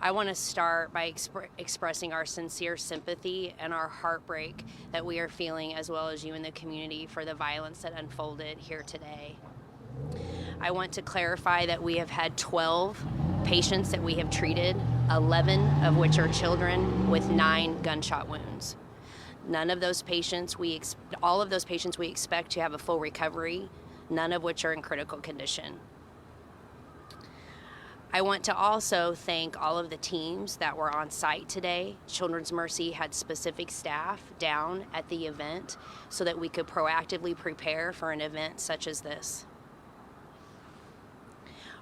I want to start by expressing our sincere sympathy and our heartbreak that we are feeling, as well as you in the community, for the violence that unfolded here today. I want to clarify that we have had 12 patients that we have treated, 11 of which are children with 9 gunshot wounds. None of those patients all of those patients we expect to have a full recovery, none of which are in critical condition. I want to also thank all of the teams that were on site today. Children's Mercy had specific staff down at the event so that we could proactively prepare for an event such as this.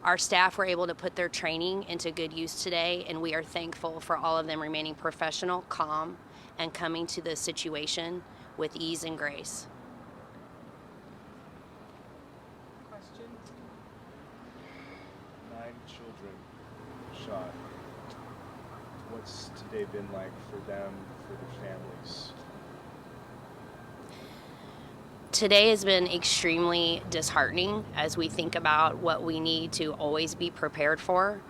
Our staff were able to put their training into good use today, and we are thankful for all of them remaining professional, calm, and coming to the situation with ease and grace. Question? 9 children shot. What's today been like for them, for their families? Today has been extremely disheartening as we think about what we need to always be prepared for.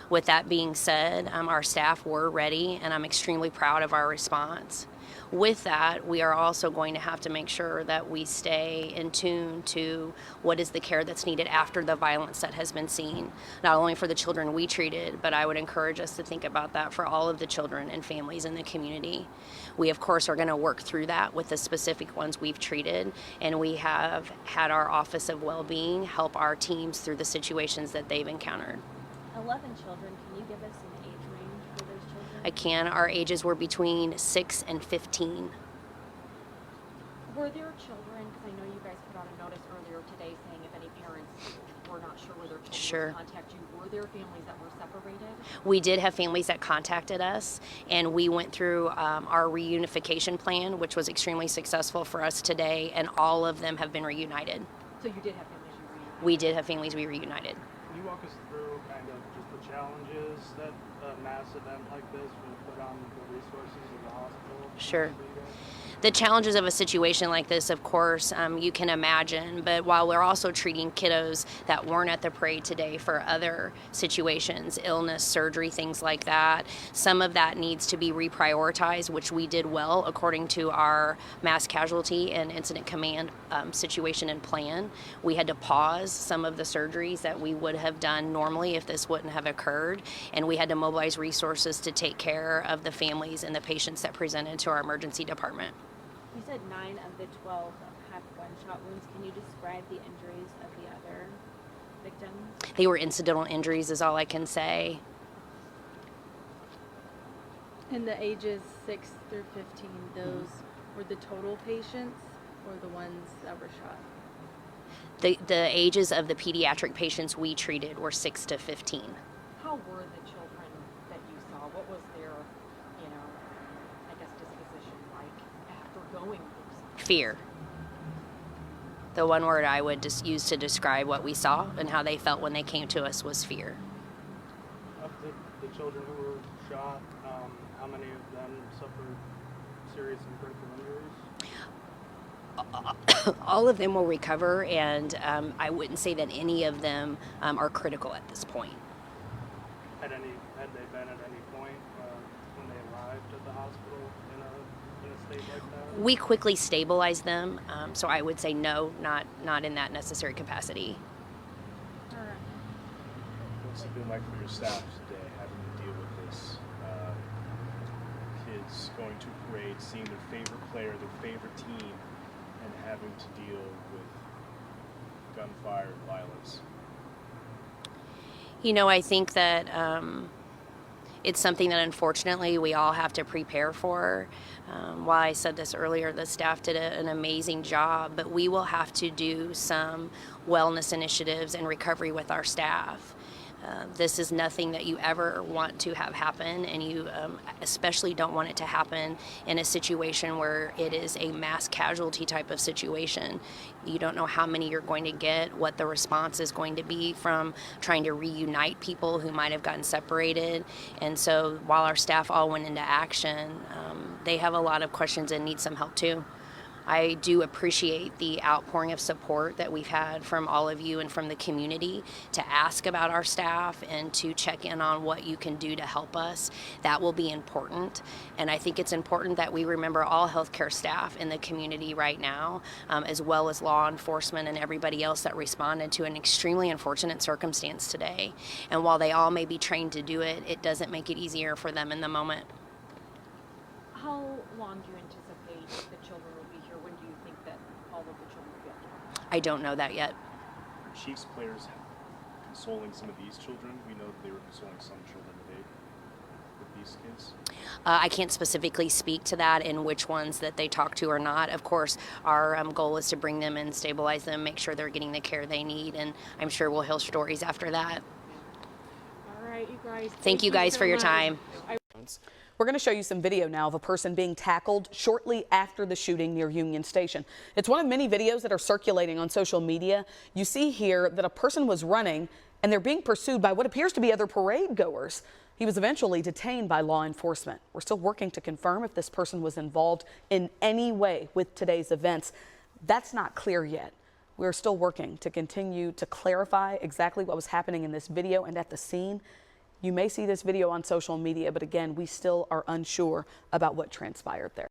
With that being said, our staff were ready, and I'm extremely proud of our response. With that, we are also going to have to make sure that we stay in tune to what is the care that's needed after the violence that has been seen, not only for the children we treated, but I would encourage us to think about that for all of the children and families in the community. We, of course, are going to work through that with the specific ones we've treated, and we have had our Office of Wellbeing help our teams through the situations that they've encountered. 11 children. Can you give us an age range for those children? I can. Our ages were between 6 and 15. Were there children, because I know you guys put out a notice earlier today saying if any parents were not sure where their children Sure. would contact you, were there families that were separated? We did have families that contacted us, and we went through our reunification plan, which was extremely successful for us today, and all of them have been reunited. So you did have families you reunited? We did have families we reunited. Can you walk us through kind of just the challenges that a mass event like this would put on the resources of the hospital? Sure. The challenges of a situation like this, of course, you can imagine, but while we're also treating kiddos that weren't at the parade today for other situations, illness, surgery, things like that, some of that needs to be reprioritized, which we did well according to our mass casualty and incident command situation and plan. We had to pause some of the surgeries that we would have done normally if this wouldn't have occurred, and we had to mobilize resources to take care of the families and the patients that presented to our emergency department. You said 9 of the 12 have gunshot wounds. Can you describe the injuries of the other victims? They were incidental injuries is all I can say. And the ages 6 through 15, those were the total patients or the ones that were shot? The ages of the pediatric patients we treated were 6 to 15. How were the children that you saw? What was their, I guess, disposition like after going through? Fear. The one word I would just use to describe what we saw and how they felt when they came to us was fear. Of the children who were shot, how many of them suffered serious and critical injuries? All of them will recover, and I wouldn't say that any of them are critical at this point. Had they been at any point when they arrived at the hospital in a state like that? We quickly stabilized them, so I would say no, not in that necessary capacity. What's it been like for your staff today, having to deal with this? Kids going to parade, seeing their favorite player, their favorite team, and having to deal with gunfire and violence. I think that it's something that unfortunately we all have to prepare for. While I said this earlier, the staff did an amazing job, but we will have to do some wellness initiatives and recovery with our staff. This is nothing that you ever want to have happen, and you especially don't want it to happen in a situation where it is a mass casualty type of situation. You don't know how many you're going to get, what the response is going to be from trying to reunite people who might have gotten separated. And so while our staff all went into action, they have a lot of questions and need some help too. I do appreciate the outpouring of support that we've had from all of you and from the community to ask about our staff and to check in on what you can do to help us. That will be important. And I think it's important that we remember all healthcare staff in the community right now, as well as law enforcement and everybody else that responded to an extremely unfortunate circumstance today. And while they all may be trained to do it, it doesn't make it easier for them in the moment. How long do you anticipate the children will be here? When do you think that all of the children will be up here? I don't know that yet. Are Chiefs players consoling some of these children? We know that they were consoling some children today with these kids. I can't specifically speak to that and which ones that they talk to or not. Of course, our goal is to bring them in, stabilize them, make sure they're getting the care they need, and I'm sure we'll hear stories after that. All right, you guys. Thank you guys so for your much. time. We're going to show you some video now of a person being tackled shortly after the shooting near Union Station. It's one of many videos that are circulating on social media. You see here that a person was running and they're being pursued by what appears to be other parade goers. He was eventually detained by law enforcement. We're still working to confirm if this person was involved in any way with today's events. That's not clear yet. We're still working to continue to clarify exactly what was happening in this video and at the scene. You may see this video on social media, but again, we still are unsure about what transpired there.